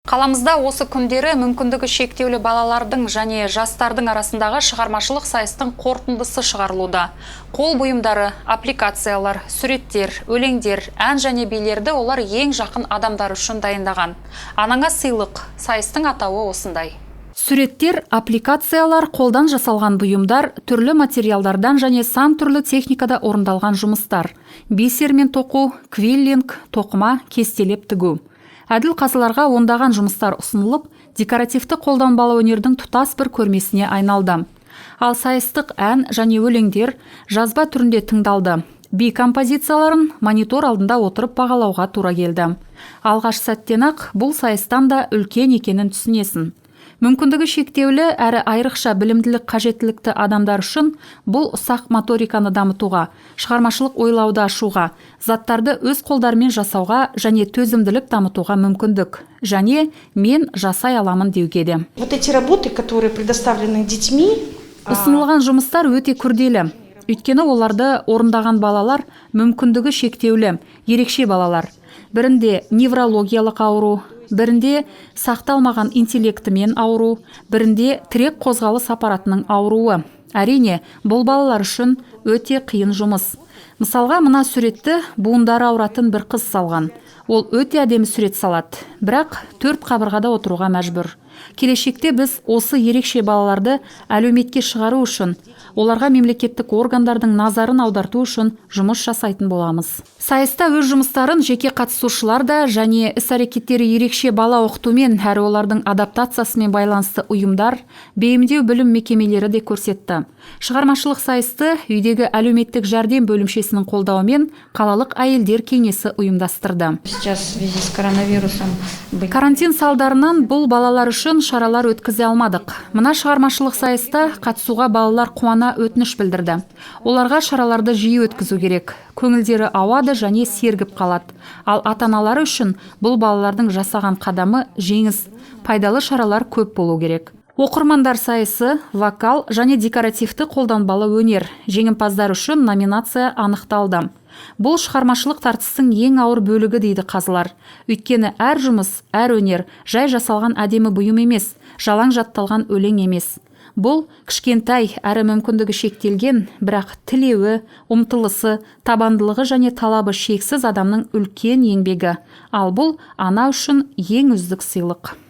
Қаламызда осы күндері мүмкіндігі шектеулі балалардың және жастардың арасындағы шығармашылық сайыстың қорытындысы шығарылуда. Қол бұйымдары, аппликациялар, суреттер, өлеңдер, ән және билерді олар ең жақын адамдар үшін дайындаған. Анаңа сыйлық, сайыстың атауы осындай. Суреттер, аппликациялар, қолдан жасалған бұйымдар, түрлі материалдардан және сан түрлі техникада орындалған жұмыстар. Бисермен тоқу, квиллинг, тоқыма, кестелеп тігу. Әділ қазыларға ондаған жұмыстар ұсынылып, декоративті қолданбалы өнердің тұтас бір көрмесіне айналды. Ал сайыстық ән және өлеңдер жазба түрінде тыңдалды. Би композицияларын монитор алдында отырып бағалауға тура келді. Алғаш сәттен-ақ бұл сайыстан да үлкен екенін түсінесің. Мүмкіндігі шектеулі әрі айрықша білімділік қажеттілікті адамдар үшін бұл ұсақ моториканы дамытуға, шығармашылық ойлауды ашуға, заттарды өз қолдарымен жасауға және төзімділік дамытуға мүмкіндік. Және мен жасай аламын деуге де. Вот эти работы, которые предоставлены детьми, ұсынылған жұмыстар өте күрделі. Өйткені оларды орындаған балалар мүмкіндігі шектеулі, ерекше балалар. Бірінде неврологиялық ауру, бірінде сақталмаған интеллектімен ауру, бірінде тірек қозғалыс аппаратының ауруы. Әрине, бұл балалар үшін өте қиын жұмыс. Мысалға, мына суретті буындары ауыратын бір қыз салған. Ол өте әдемі сурет салады, бірақ 4 қабырғада отыруға мәжбүр. Келешекте біз осы ерекше балаларды әлеуметке шығару үшін, оларға мемлекеттік органдардың назарын аударту үшін жұмыс жасайтын боламыз. Сайыста өз жұмыстарын жеке қатысушылар да және іс-әрекеттері ерекше бала оқытумен әрі олардың адаптациясымен байланысты ұйымдар, бейімдеу білім мекемелері де көрсетті. Шығармашылық сайысты үйдегі әлеуметтік жәрдем бөлімшесінің қолдауымен қалалық әйелдер кеңесі ұйымдастырды. Сейчас в связи с коронавирусом Карантин салдарынан бұл балалар үшін шаралар өткізе алмадық. Мына шығармашылық сайыста қатысуға балалар қуана өтініш білдірді. Оларға шараларды жиі өткізу керек. Көңілдері ауады және сергіп қалады. Ал ата-аналары үшін бұл балалардың жасаған қадамы жеңіс. Пайдалы шаралар көп болу керек. Оқырмандар сайысы, вокал және декоративті қолданбалы өнер. Жеңімпаздар үшін номинация анықталды. Бұл шығармашылық тартыстың ең ауыр бөлігі дейді қазылар. Өйткені әр жұмыс, әр өнер жай жасалған әдемі бұйым емес, жалаң жатталған өлең емес. Бұл кішкентай әрі мүмкіндігі шектелген, бірақ тілеуі, ұмтылысы, табандылығы және талабы шексіз адамның үлкен еңбегі. Ал бұл ана үшін ең үздік сыйлық.